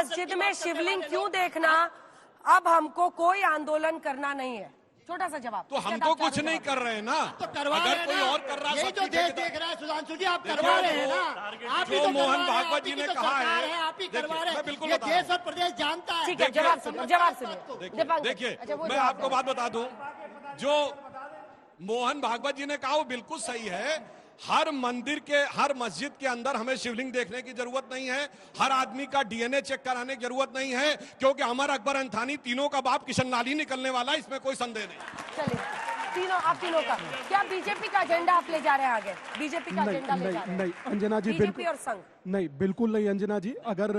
मस्जिद में शिवलिंग क्यों देखना, अब हमको कोई आंदोलन करना नहीं है। छोटा सा जवाब। तो हम तो कुछ नहीं कर रहे हैं ना, तो करवा रहे अगर कोई और कर रहा है, यही जो देश देख रहा है सुधांशु जी, आप करवा रहे हैं ना। आप ही जो तो मोहन करवा रहे हैं, भागवत जी ने आप ही तो कहा सरकार है, आप ही करवा रहे मैं हैं। बिल्कुल ये बता रहा देश और प्रदेश जानता है। ठीक है, जवाब सुनिए। देखिए, मैं आपको बात बता दूं, जो मोहन भागवत जी ने कहा वो बिल्कुल सही है। हर मंदिर के, हर मस्जिद के अंदर हमें शिवलिंग देखने की जरूरत नहीं है, हर आदमी का डीएनए चेक कराने की जरूरत नहीं है, क्योंकि हमारा अकबर अंथानी तीनों का बाप किशन लाली निकलने वाला है, इसमें कोई संदेह नहीं। चलिए, तीनों आप तीनों का क्या बीजेपी का एजेंडा आप ले जा रहे हैं आगे? बीजेपी का एजेंडा ले जा रहे हैं? नहीं अंजना जी, बीजेपी और संघ नहीं, बिल्कुल नहीं अंजना जी। अगर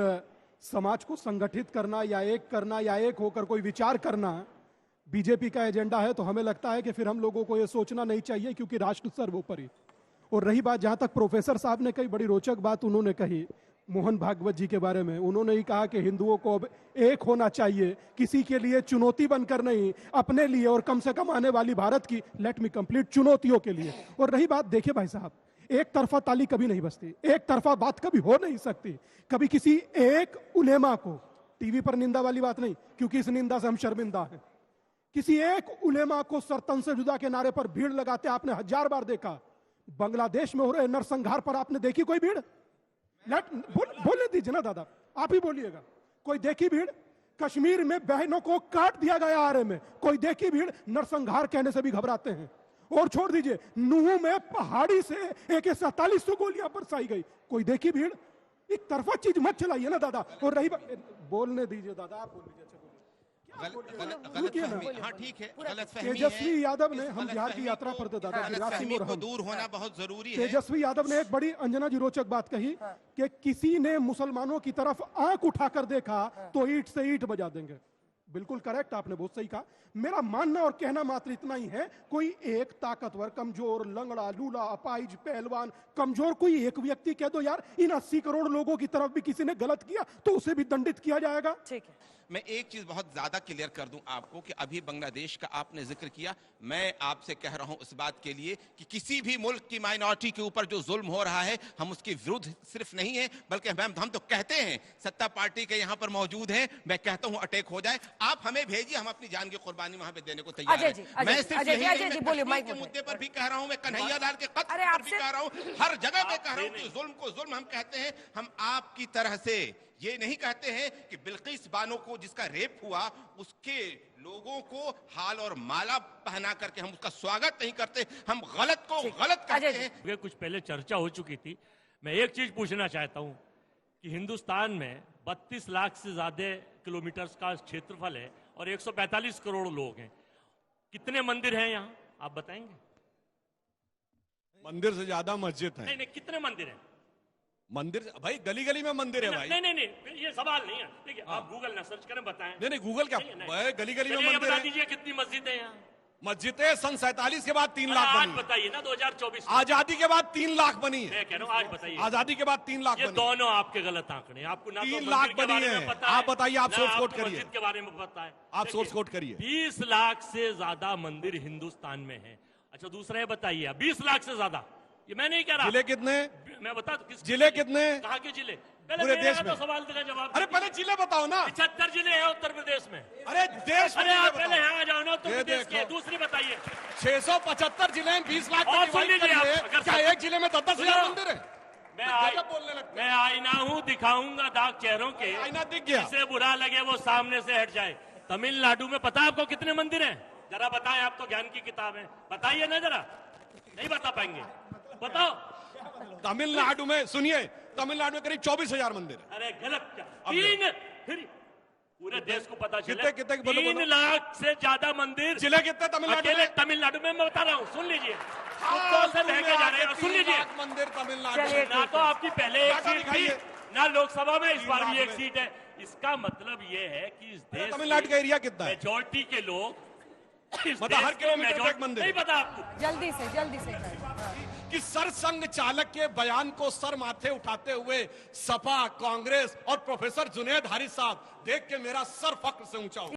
समाज को संगठित करना या एक करना या एक होकर कोई विचार करना बीजेपी का एजेंडा है, तो हमें लगता है कि फिर हम लोगों को यह सोचना नहीं चाहिए, क्योंकि राष्ट्र सर्वोपरि। और रही बात, जहां तक प्रोफेसर साहब ने कई बड़ी रोचक बात उन्होंने कही मोहन भागवत जी के बारे में, उन्होंने ही कहा कि हिंदुओं को अब एक होना चाहिए, किसी के लिए चुनौती बनकर नहीं, अपने लिए और कम से कम आने वाली भारत की, लेट मी कंप्लीट, चुनौतियों के लिए। और रही बात, देखिए भाई साहब, एक तरफा ताली कभी नहीं बजती, एक तरफा बात कभी हो नहीं सकती। कभी किसी एक उलेमा को, टीवी पर निंदा वाली बात नहीं, क्योंकि इस निंदा से हम शर्मिंदा हैं, किसी एक उलेमा को सरतन से जुदा के नारे पर भीड़ लगाते आपने 1000 बार देखा। बांग्लादेश में हो रहे नरसंहार पर आपने देखी कोई भीड़? बोले दीजिए ना दादा, आप ही बोलिएगा, कोई देखी भीड़? कश्मीर में बहनों को काट दिया गया आरे में, कोई देखी भीड़? नरसंहार कहने से भी घबराते हैं। और छोड़ दीजिए, नूह में पहाड़ी से AK-47 गोलियां बरसाई गई, कोई देखी भीड़? एक तरफा चीज मत चलाइए ना दादा। और रही बोलने दीजिए दादा, आप बोल लीजिए। हाँ ठीक है, गलतफहमी तेजस्वी यादव ने, हम बिहार की यात्रा पर थे दादा, को दूर होना बहुत जरूरी है। तेजस्वी यादव ने एक बड़ी अंजना जी रोचक बात कही कि किसी ने मुसलमानों की तरफ आंख उठाकर देखा तो ईंट से ईंट बजा देंगे। बिल्कुल करेक्ट, आपने बहुत सही कहा। मेरा मानना और कहना मात्र इतना ही है, कोई एक ताकतवर, कमजोर, लंगड़ा, लूला, अपाहिज, पहलवान, कमजोर कोई एक व्यक्ति कह दो यार इन 80 करोड़ लोगों की तरफ भी किसी ने गलत किया तो उसे भी दंडित किया जाएगा। ठीक है, मैं एक चीज बहुत ज्यादा क्लियर कर दूं आपको कि अभी बांग्लादेश का आपने जिक्र किया, मैं आपसे कह रहा हूं इस बात के लिए कि किसी भी मुल्क की माइनॉरिटी के ऊपर जो जुल्म हो रहा है, हम उसके विरुद्ध सिर्फ नहीं है, बल्कि हम तो कहते हैं, सत्ता पार्टी के यहां पर मौजूद हैं, मैं कहता हूं अटैक हो जाए, आप हमें भेजिए, हम अपनी जान की कुर्बानी वहां पे देने को तैयार हैं। मैं सिर्फ यही के मुद्दे पर भी कह रहा हूं, मैं कन्हैया लाल के कत्ल पर भी कह रहा हूं, हर जगह पे कह रहा हूं कि जुल्म को जुल्म हम कहते हैं। हम आपकी तरह से ये नहीं कहते हैं कि बिल्किस बानो को जिसका रेप हुआ उसके लोगों को हाल और माला पहना करके हम उसका स्वागत नहीं करते, हम गलत को गलत कहते हैं। कुछ पहले चर्चा हो चुकी थी, मैं एक चीज पूछना चाहता हूं कि हिंदुस्तान में 32 लाख से ज्यादा किलोमीटर का क्षेत्रफल है और 145 करोड़ लोग हैं, कितने मंदिर हैं यहाँ आप बताएंगे? मंदिर से ज्यादा मस्जिद है। नहीं, कितने मंदिर हैं? मंदिर भाई गली गली में मंदिर है भाई। नहीं, ये सवाल नहीं है। देखिए, आप गूगल ना सर्च करें, बताएं। नहीं, गूगल क्या, गली गली में मंदिर बता है। दीजिए कितनी मस्जिद है यहाँ? मस्जिदें सन 47 के बाद 3 लाख आज बनी। बताइए ना, 2024 आजादी के बाद 3 लाख बनी है। मैं कह रहा हूँ आज बताइए। आजादी के बाद 3 लाख ये बनी। दोनों आपके गलत आंकड़े, आपको ना 3 तो लाख मंदिर के बनी बारे है। में पता आप बताइए, आप सोर्स कोट करिए। मस्जिद के बारे में पता है, आप सोर्स कोट करिए। 20 लाख से ज्यादा मंदिर हिंदुस्तान में है। अच्छा, दूसरा ये बताइए, 20 लाख से ज्यादा, ये मैं नहीं कह रहा। जिले कितने? मैं बता दूं जिले कितने? कहाँ के जिले? पूरे देश में। तो सवाल का जवाब। अरे पहले जिले बताओ ना। 75 जिले हैं उत्तर प्रदेश में। अरे देश में। अरे आप पहले यहाँ जाओ ना उत्तर प्रदेश के। दूसरी बताइए, 675 जिले हैं, 20 लाख और सुन लीजिए आप, क्या एक जिले में 10-10 हजार मंदिर है? मैं आईना हूँ, दिखाऊंगा दाग चेहरों के, आईना दिख गया। जिसे बुरा लगे वो सामने से हट जाए। तमिलनाडु में पता है आपको कितने मंदिर हैं? जरा बताएं, आप तो ज्ञान की किताब है, बताइए ना जरा। नहीं बता पाएंगे, बताओ। तमिलनाडु में, सुनिए, तमिलनाडु में करीब 24,000 मंदिर है। अरे गलत क्या? 3 फिर पूरे देश को पता चले। कितने 3 लाख से ज्यादा मंदिर। जिले कितने तमिलनाडु में? तमिलनाडु में मैं बता रहा हूँ, सुन लीजिए, कुत्तों से लहके जा रहे हैं, सुन लीजिए। मंदिर तमिलनाडु में। ना तो आपकी पहले एक सीट थी, ना लोकसभा में इस बार भी एक सीट है। इसका मतलब ये है कि इस देश तमिलनाडु का एरिया कितना है? मेजोरिटी के लोग, मतलब हर किलोमीटर एक मंदिर। नहीं पता आपको? जल्दी से कि सरसंघ चालक के बयान को सर माथे उठाते हुए सपा, कांग्रेस और प्रोफेसर जुनैद हारिस साहब देख के मेरा सर फख्र से ऊंचा हो